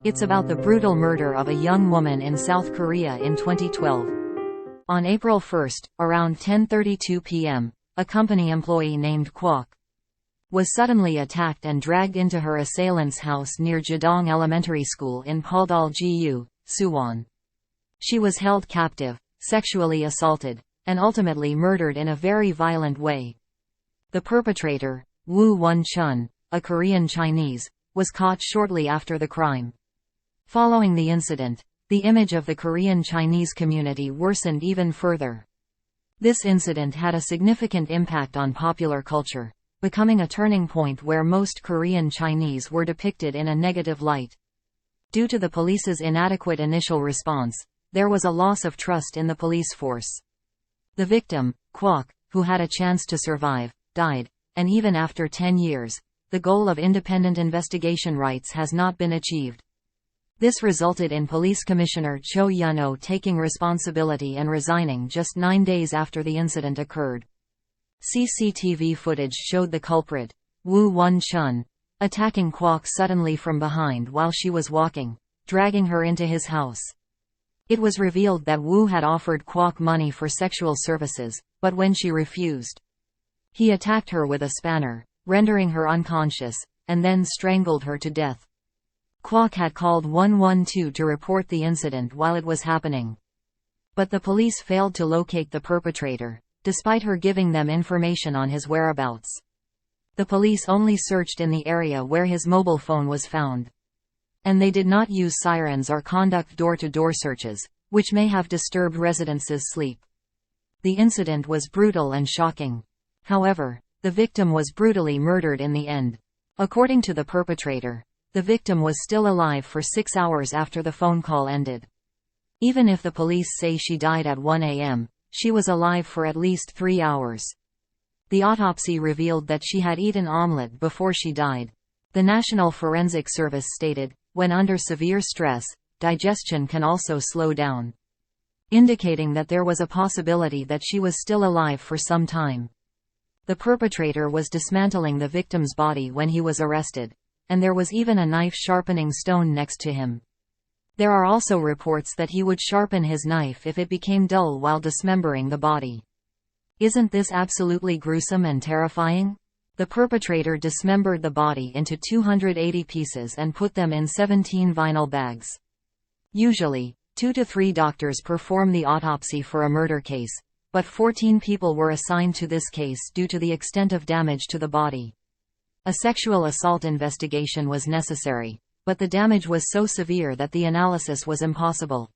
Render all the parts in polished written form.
It's about the brutal murder of a young woman in South Korea in 2012. On April 1, around 10:32 p.m., a company employee named Kwok was suddenly attacked and dragged into her assailant's house near Jadong Elementary School in Poldal-gu, Suwon. She was held captive, sexually assaulted, and ultimately murdered in a very violent way. The perpetrator, Woo Won-Chun, a Korean-Chinese, was caught shortly after the crime. Following the incident, the image of the Korean-Chinese community worsened even further. This incident had a significant impact on popular culture, becoming a turning point where most Korean Chinese were depicted in a negative light. Due to the police's inadequate initial response, there was a loss of trust in the police force. The victim, Kwok, who had a chance to survive, died, and even after 10 years, the goal of independent investigation rights has not been achieved. This resulted in Police Commissioner Cho Yun-oh taking responsibility and resigning just 9 days after the incident occurred. CCTV footage showed the culprit, Woo Won-Chun, attacking Kwok suddenly from behind while she was walking, dragging her into his house. It was revealed that Woo had offered Kwok money for sexual services, but when she refused, he attacked her with a spanner, rendering her unconscious, and then strangled her to death. Kwok had called 112 to report the incident while it was happening. But the police failed to locate the perpetrator, despite her giving them information on his whereabouts. The police only searched in the area where his mobile phone was found. And they did not use sirens or conduct door-to-door searches, which may have disturbed residents' sleep. The incident was brutal and shocking. However, the victim was brutally murdered in the end. According to the perpetrator, the victim was still alive for 6 hours after the phone call ended. Even if the police say she died at 1 a.m., she was alive for at least 3 hours. The autopsy revealed that she had eaten omelette before she died. The National Forensic Service stated, when under severe stress, digestion can also slow down, indicating that there was a possibility that she was still alive for some time. The perpetrator was dismantling the victim's body when he was arrested, and there was even a knife sharpening stone next to him. There are also reports that he would sharpen his knife if it became dull while dismembering the body. Isn't this absolutely gruesome and terrifying? The perpetrator dismembered the body into 280 pieces and put them in 17 vinyl bags. Usually, 2 to 3 doctors perform the autopsy for a murder case, but 14 people were assigned to this case due to the extent of damage to the body. A sexual assault investigation was necessary, but the damage was so severe that the analysis was impossible.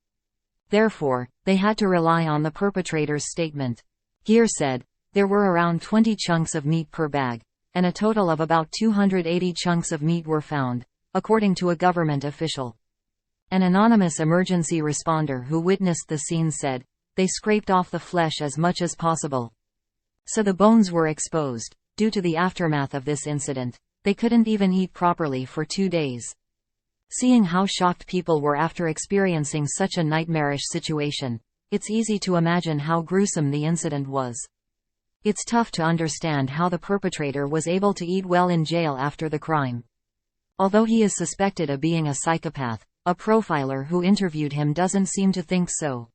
Therefore, they had to rely on the perpetrator's statement. Gear said, there were around 20 chunks of meat per bag, and a total of about 280 chunks of meat were found, according to a government official. An anonymous emergency responder who witnessed the scene said, they scraped off the flesh as much as possible. So the bones were exposed. Due to the aftermath of this incident, they couldn't even eat properly for 2 days. Seeing how shocked people were after experiencing such a nightmarish situation, it's easy to imagine how gruesome the incident was. It's tough to understand how the perpetrator was able to eat well in jail after the crime. Although he is suspected of being a psychopath, a profiler who interviewed him doesn't seem to think so.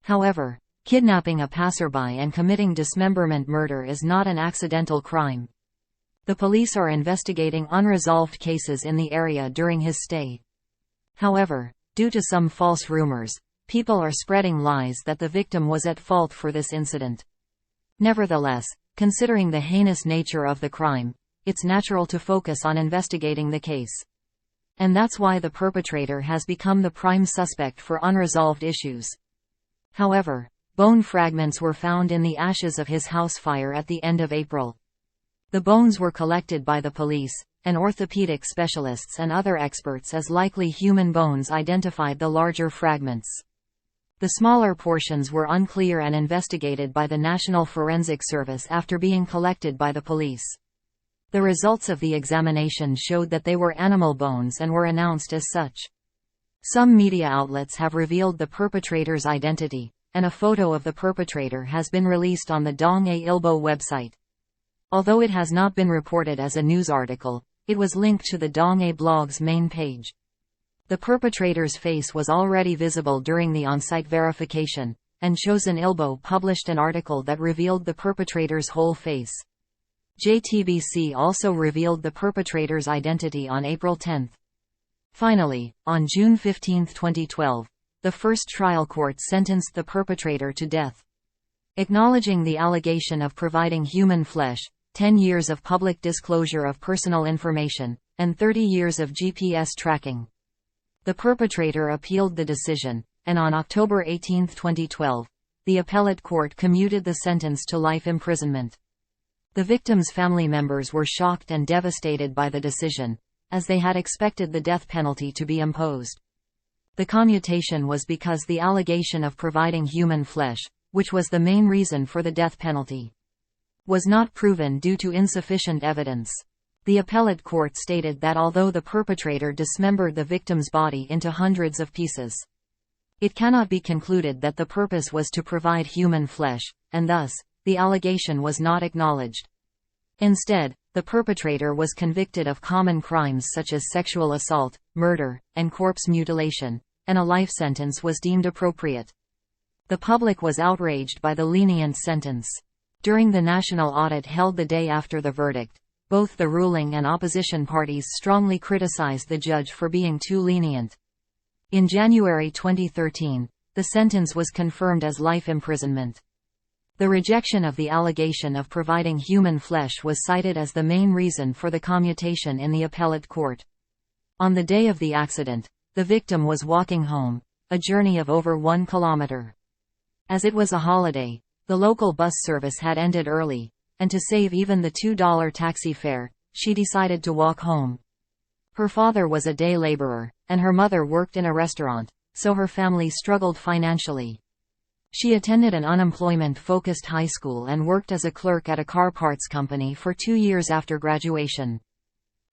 However, kidnapping a passerby and committing dismemberment murder is not an accidental crime. The police are investigating unresolved cases in the area during his stay. However, due to some false rumors, people are spreading lies that the victim was at fault for this incident. Nevertheless, considering the heinous nature of the crime, it's natural to focus on investigating the case. And that's why the perpetrator has become the prime suspect for unresolved issues. However, bone fragments were found in the ashes of his house fire at the end of April. The bones were collected by the police, and orthopedic specialists and other experts as likely human bones identified the larger fragments. The smaller portions were unclear and investigated by the National Forensic Service after being collected by the police. The results of the examination showed that they were animal bones and were announced as such. Some media outlets have revealed the perpetrator's identity, and a photo of the perpetrator has been released on the Dong-A-Ilbo website. Although it has not been reported as a news article, it was linked to the Dong-A blog's main page. The perpetrator's face was already visible during the on-site verification, and Chosun Ilbo published an article that revealed the perpetrator's whole face. JTBC also revealed the perpetrator's identity on April 10. Finally, on June 15, 2012, the first trial court sentenced the perpetrator to death. Acknowledging the allegation of providing human flesh, 10 years of public disclosure of personal information, and 30 years of GPS tracking. The perpetrator appealed the decision, and on October 18, 2012, the appellate court commuted the sentence to life imprisonment. The victims' family members were shocked and devastated by the decision, as they had expected the death penalty to be imposed. The commutation was because the allegation of providing human flesh, which was the main reason for the death penalty, was not proven due to insufficient evidence. The appellate court stated that although the perpetrator dismembered the victim's body into hundreds of pieces, it cannot be concluded that the purpose was to provide human flesh, and thus, the allegation was not acknowledged. Instead, the perpetrator was convicted of common crimes such as sexual assault, murder, and corpse mutilation, and a life sentence was deemed appropriate. The public was outraged by the lenient sentence. During the national audit held the day after the verdict, both the ruling and opposition parties strongly criticized the judge for being too lenient. In January 2013, the sentence was confirmed as life imprisonment. The rejection of the allegation of providing human flesh was cited as the main reason for the commutation in the appellate court. On the day of the accident, the victim was walking home, a journey of over 1 kilometer. As it was a holiday, the local bus service had ended early, and to save even the $2 taxi fare, she decided to walk home. Her father was a day laborer, and her mother worked in a restaurant, so her family struggled financially. She attended an unemployment-focused high school and worked as a clerk at a car parts company for 2 years after graduation.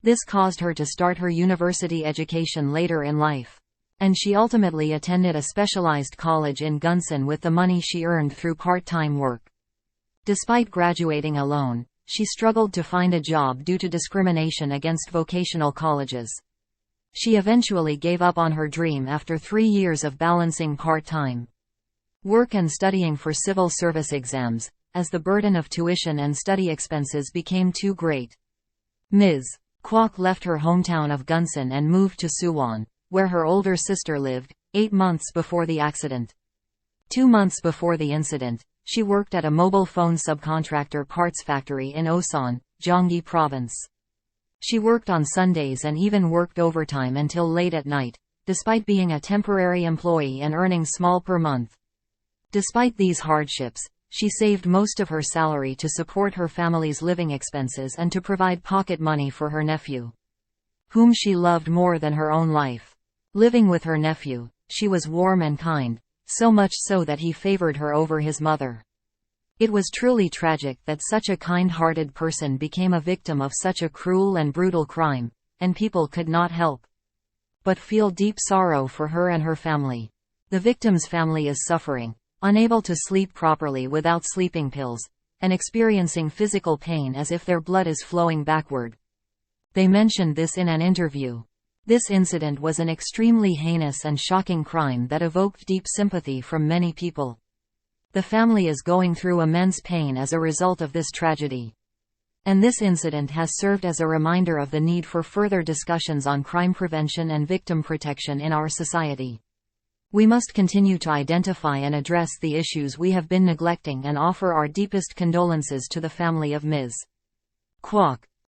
This caused her to start her university education later in life, and she ultimately attended a specialized college in Gunsan with the money she earned through part-time work. Despite graduating alone, she struggled to find a job due to discrimination against vocational colleges. She eventually gave up on her dream after 3 years of balancing part-time work and studying for civil service exams, as the burden of tuition and study expenses became too great. Ms. Kwok left her hometown of Gunsan and moved to Suwon, where her older sister lived, 8 months before the accident. 2 months before the incident, she worked at a mobile phone subcontractor parts factory in Osan, Gyeonggi Province. She worked on Sundays and even worked overtime until late at night, despite being a temporary employee and earning small per month. Despite these hardships, she saved most of her salary to support her family's living expenses and to provide pocket money for her nephew, whom she loved more than her own life. Living with her nephew, she was warm and kind, so much so that he favored her over his mother. It was truly tragic that such a kind-hearted person became a victim of such a cruel and brutal crime, and people could not help but feel deep sorrow for her and her family. The victim's family is suffering, unable to sleep properly without sleeping pills, and experiencing physical pain as if their blood is flowing backward. They mentioned this in an interview. This incident was an extremely heinous and shocking crime that evoked deep sympathy from many people. The family is going through immense pain as a result of this tragedy. And this incident has served as a reminder of the need for further discussions on crime prevention and victim protection in our society. We must continue to identify and address the issues we have been neglecting and offer our deepest condolences to the family of Ms. Kwok.